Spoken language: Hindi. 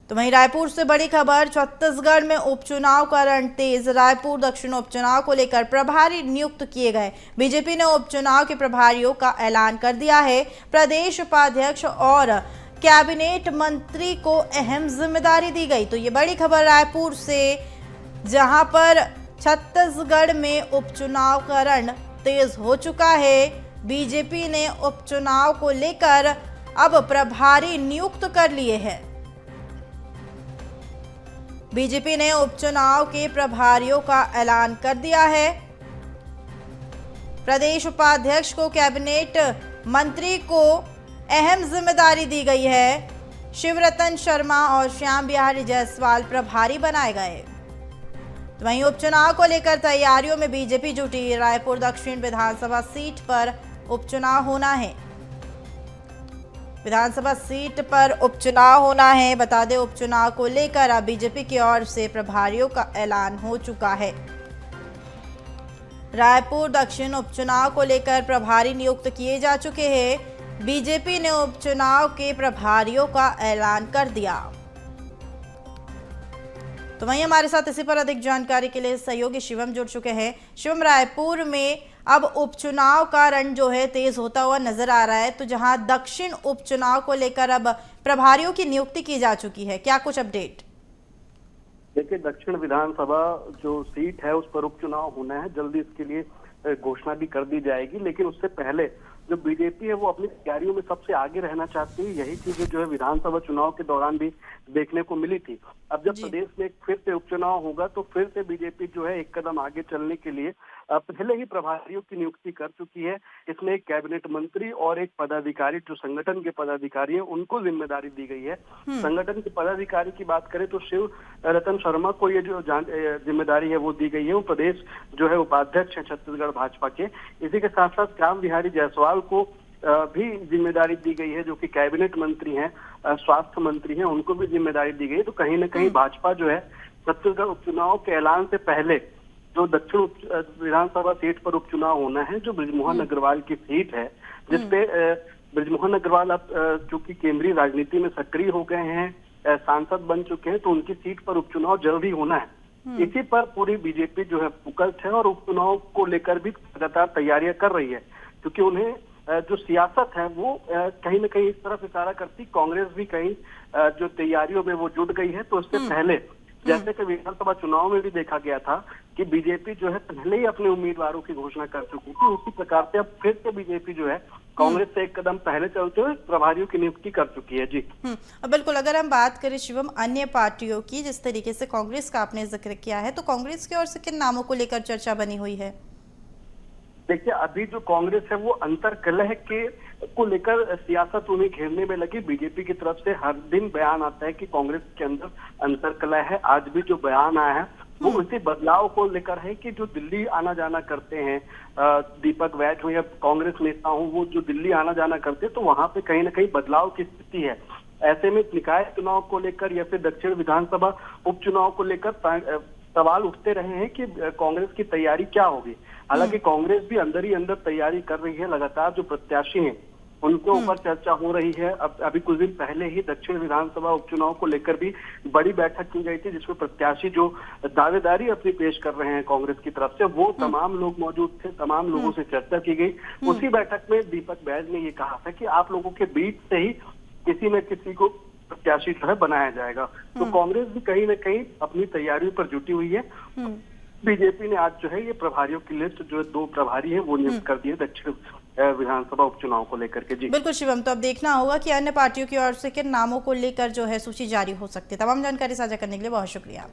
तो वहीं रायपुर से बड़ी खबर, छत्तीसगढ़ में उपचुनाव का रण तेज। रायपुर दक्षिण उपचुनाव को लेकर प्रभारी नियुक्त किए गए। बीजेपी ने उपचुनाव के प्रभारियों का ऐलान कर दिया है। प्रदेश उपाध्यक्ष और कैबिनेट मंत्री को अहम जिम्मेदारी दी गई। तो ये बड़ी खबर रायपुर से, जहां पर छत्तीसगढ़ में उपचुनाव का रण तेज हो चुका है। बीजेपी ने उपचुनाव को लेकर अब प्रभारी नियुक्त कर लिए हैं। बीजेपी ने उपचुनाव के प्रभारियों का ऐलान कर दिया है। प्रदेश उपाध्यक्ष को, कैबिनेट मंत्री को अहम जिम्मेदारी दी गई है। शिवरतन शर्मा और श्याम बिहारी जायसवाल प्रभारी बनाए गए। तो वहीं उपचुनाव को लेकर तैयारियों में बीजेपी जुटी। रायपुर दक्षिण विधानसभा सीट पर उपचुनाव होना है। विधानसभा सीट पर उपचुनाव होना है। बता दें, उपचुनाव को लेकर अब बीजेपी की ओर से प्रभारियों का ऐलान हो चुका है। रायपुर दक्षिण उपचुनाव को लेकर प्रभारी नियुक्त किए जा चुके हैं। बीजेपी ने उपचुनाव के प्रभारियों का ऐलान कर दिया। तो वहीं हमारे साथ इसी पर अधिक जानकारी के लिए सहयोगी शिवम जुड़ चुके हैं। शिवम, रायपुर में अब उपचुनाव का रण जो है तेज होता हुआ नजर आ रहा है, तो जहां दक्षिण उपचुनाव को लेकर अब प्रभारियों की नियुक्ति की जा चुकी है, क्या कुछ अपडेट? देखिए, दक्षिण विधानसभा जो सीट है उस पर उपचुनाव होना है। जल्दी इसके लिए घोषणा भी कर दी जाएगी, लेकिन उससे पहले जो बीजेपी है वो अपनी तैयारियों में सबसे आगे रहना चाहती है। यही चीजें जो है विधानसभा चुनाव के दौरान भी देखने को मिली थी। अब जब प्रदेश में फिर से उपचुनाव होगा तो फिर से बीजेपी जो है एक कदम आगे चलने के लिए पहले ही प्रभारियों की नियुक्ति कर चुकी है। इसमें एक कैबिनेट मंत्री और एक पदाधिकारी, जो संगठन के पदाधिकारी हैं, उनको जिम्मेदारी दी गई है। संगठन के पदाधिकारी की बात करें तो शिव रतन शर्मा को ये जो जिम्मेदारी है वो दी गई है। वो प्रदेश जो है उपाध्यक्ष है छत्तीसगढ़ भाजपा के। इसी के साथ साथ श्याम बिहारी जायसवाल को भी जिम्मेदारी दी गई है, जो कि कैबिनेट मंत्री हैं, स्वास्थ्य मंत्री हैं, उनको भी जिम्मेदारी दी गई है। तो कहीं ना कहीं भाजपा जो है छत्तीसगढ़ उपचुनाव के ऐलान से पहले जो दक्षिण विधानसभा सीट पर उपचुनाव होना है, जो बृजमोहन अग्रवाल की सीट है, जिसपे बृजमोहन अग्रवाल अब चूंकि केंद्रीय राजनीति में सक्रिय हो गए हैं, सांसद बन चुके हैं, तो उनकी सीट पर उपचुनाव जल्द ही होना है। इसी पर पूरी बीजेपी जो है फोकस्ड है और उपचुनाव को लेकर भी लगातार तैयारियां कर रही है, क्योंकि उन्हें जो सियासत है वो कहीं ना कहीं इस तरफ इशारा करती। कांग्रेस भी कहीं जो तैयारियों में वो जुट गई है। तो इससे पहले, जैसे कि विधानसभा चुनाव में भी देखा गया था कि बीजेपी जो है पहले ही अपने उम्मीदवारों की घोषणा कर चुकी थी, उसी प्रकार से अब फिर से बीजेपी जो है कांग्रेस से एक कदम पहले चलते हुए प्रभारियों की नियुक्ति कर चुकी है। जी बिल्कुल, अगर हम बात करें शिवम अन्य पार्टियों की, जिस तरीके से कांग्रेस का आपने जिक्र किया है, तो कांग्रेस की ओर से किन नामों को लेकर चर्चा बनी हुई है? देखिए, अभी जो कांग्रेस है वो अंतर कलह के को लेकर सियासत उन्हें घेरने में लगी। बीजेपी की तरफ से हर दिन बयान आता है कि कांग्रेस के अंदर अंतर कलह है। आज भी जो बयान आया है वो उसी बदलाव को लेकर है कि जो दिल्ली आना जाना करते हैं, दीपक वैद हो या कांग्रेस नेता हो, वो जो दिल्ली आना जाना करते हैं, तो वहां पे कहीं ना कहीं बदलाव की स्थिति है। ऐसे में निकाय चुनाव को लेकर या फिर दक्षिण विधानसभा उपचुनाव को लेकर सवाल उठते रहे हैं कि कांग्रेस की तैयारी क्या होगी। हालांकि कांग्रेस भी अंदर ही अंदर तैयारी कर रही है। लगातार जो प्रत्याशी हैं उनके ऊपर चर्चा हो रही है। अभी कुछ दिन पहले ही दक्षिण विधानसभा उपचुनाव को लेकर भी बड़ी बैठक की गई थी, जिसमें प्रत्याशी जो दावेदारी अपनी पेश कर रहे हैं कांग्रेस की तरफ से, वो तमाम लोग मौजूद थे। तमाम लोगों से चर्चा की गई। उसी बैठक में दीपक वैद ने ये कहा था कि आप लोगों के बीच से ही किसी न किसी को प्रत्याशी जो है बनाया जाएगा। तो कांग्रेस भी कहीं ना कहीं अपनी तैयारियों पर जुटी हुई है। बीजेपी ने आज जो है ये प्रभारियों की लिस्ट, जो 2 प्रभारी है वो नियुक्त कर दिए दक्षिण विधानसभा उपचुनाव को लेकर के। जी बिल्कुल शिवम, तो अब देखना होगा कि अन्य पार्टियों की ओर से किन नामों को लेकर जो है सूची जारी हो सकती है। तमाम जानकारी साझा करने के लिए बहुत शुक्रिया।